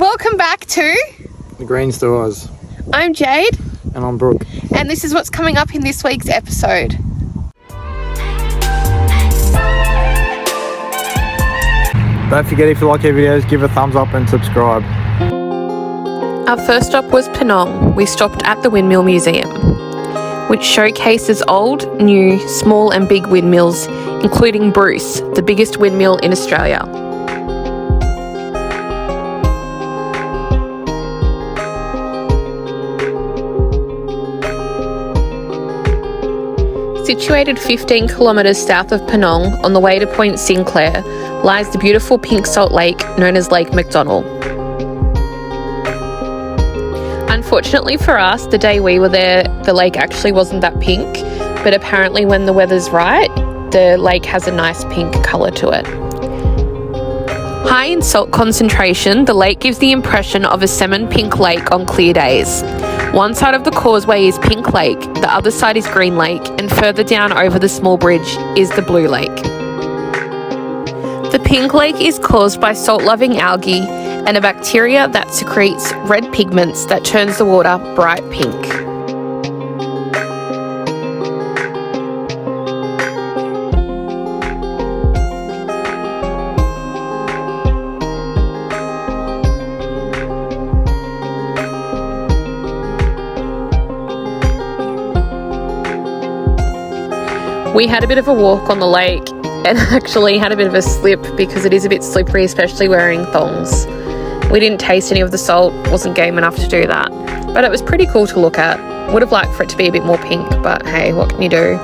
Welcome back to Thegreensdooz. I'm Jade. And I'm Brooke. And this is what's coming up in this week's episode. Don't forget, if you like our videos, give a thumbs up and subscribe. Our first stop was Penang. We stopped at the Windmill Museum, which showcases old, new, small and big windmills, including Bruce, the biggest windmill in Australia. Situated 15 kilometres south of Penang on the way to Point Sinclair lies the beautiful pink salt lake known as Lake McDonald. Unfortunately for us, the day we were there, the lake actually wasn't that pink, but apparently when the weather's right, the lake has a nice pink colour to it. High in salt concentration, the lake gives the impression of a salmon pink lake on clear days. One side of the causeway is Pink Lake, the other side is Green Lake, and further down over the small bridge is the Blue Lake. The Pink Lake is caused by salt-loving algae and a bacteria that secretes red pigments that turns the water bright pink. We had a bit of a walk on the lake and actually had a bit of a slip because it is a bit slippery, especially wearing thongs. We didn't taste any of the salt, wasn't game enough to do that. But it was pretty cool to look at. Would have liked for it to be a bit more pink, but hey, what can you do?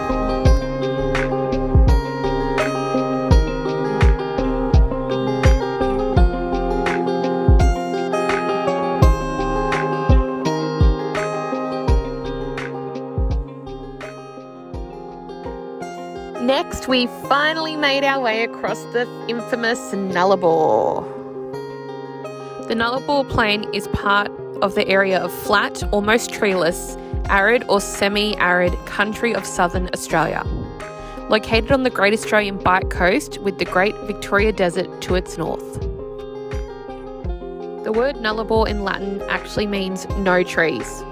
Next, we finally made our way across the infamous Nullarbor. The Nullarbor Plain is part of the area of flat, almost treeless, arid or semi-arid country of southern Australia. Located on the Great Australian Bight Coast with the Great Victoria Desert to its north. The word Nullarbor in Latin actually means no trees.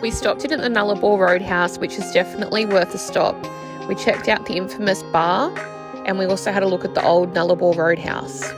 We stopped in at the Nullarbor Roadhouse, which is definitely worth a stop. We checked out the infamous bar and we also had a look at the old Nullarbor Roadhouse.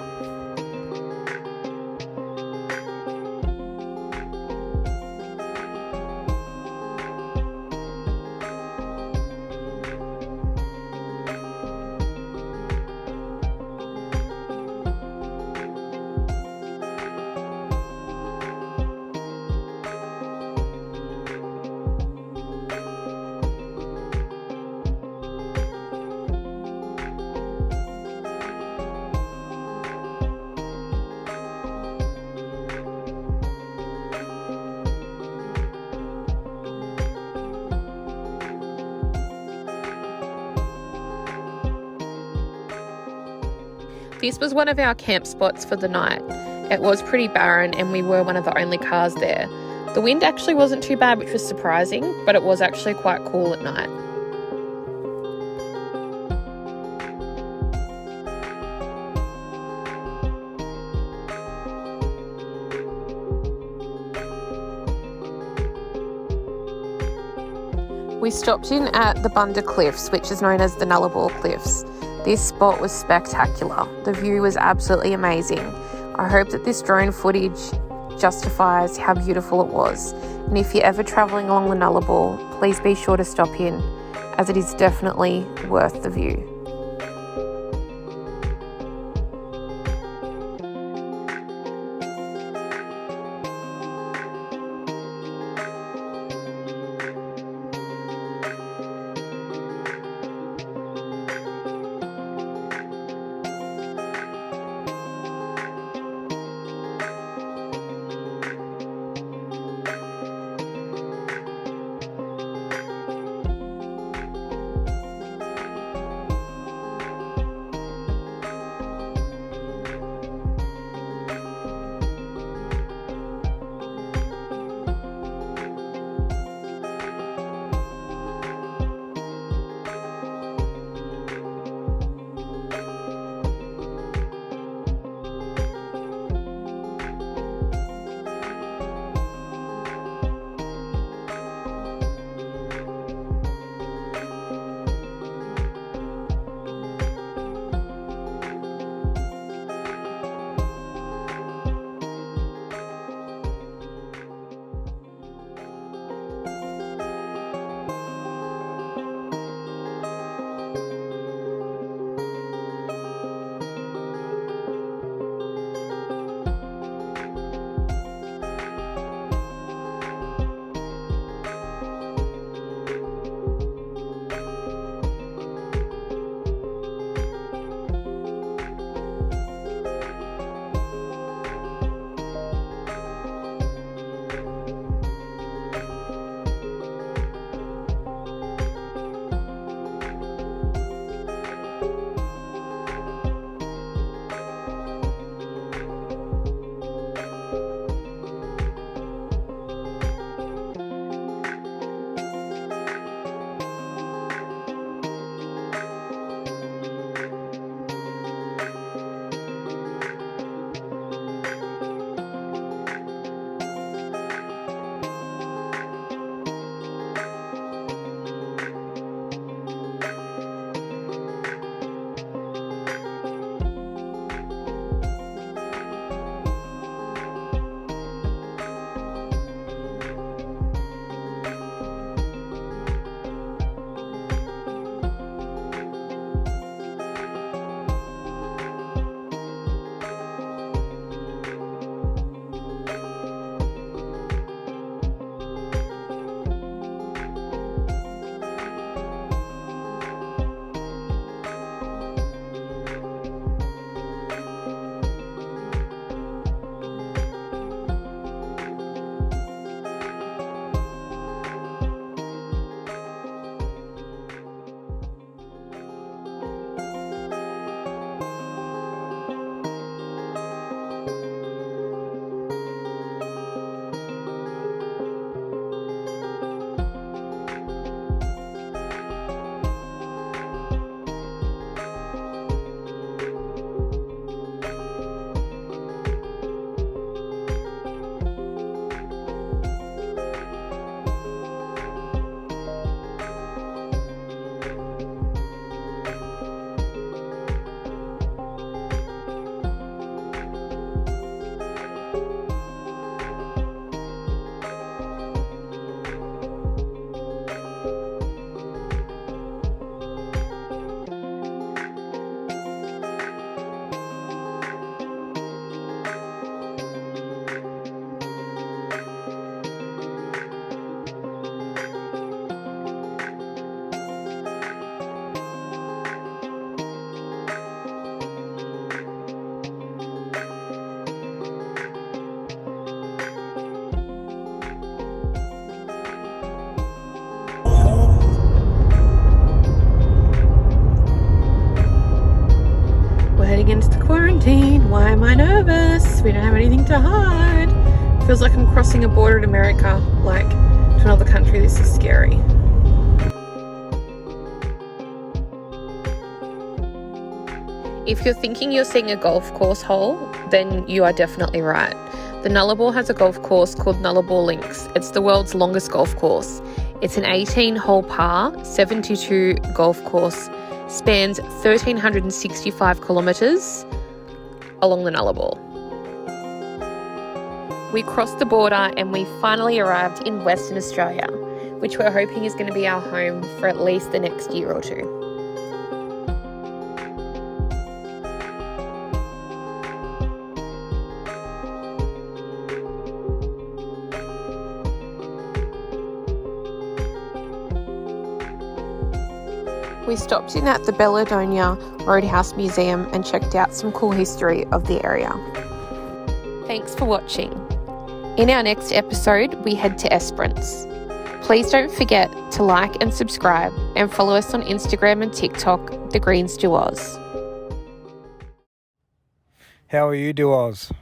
This was one of our camp spots for the night. It was pretty barren and we were one of the only cars there. The wind actually wasn't too bad, which was surprising, but it was actually quite cool at night. We stopped in at the Bunda Cliffs, which is known as the Nullarbor Cliffs. This spot was spectacular. The view was absolutely amazing. I hope that this drone footage justifies how beautiful it was. And if you're ever travelling along the Nullarbor, please be sure to stop in, as it is definitely worth the view. quarantine. Why am I nervous? We don't have anything to hide. Feels like I'm crossing a border in America, like to another country. This is scary. If you're thinking you're seeing a golf course hole, then you are definitely right. The Nullarbor has a golf course called Nullarbor Links. It's the world's longest golf course. It's an 18-hole par, 72 golf course, spans 1,365 kilometres along the Nullarbor. We crossed the border and we finally arrived in Western Australia, which we're hoping is going to be our home for at least the next year or two. We stopped in at the Belladonia Roadhouse Museum and checked out some cool history of the area. Thanks for watching. In our next episode, we head to Esperance. Please don't forget to like and subscribe and follow us on Instagram and TikTok, Thegreensdooz. How are you, Duos?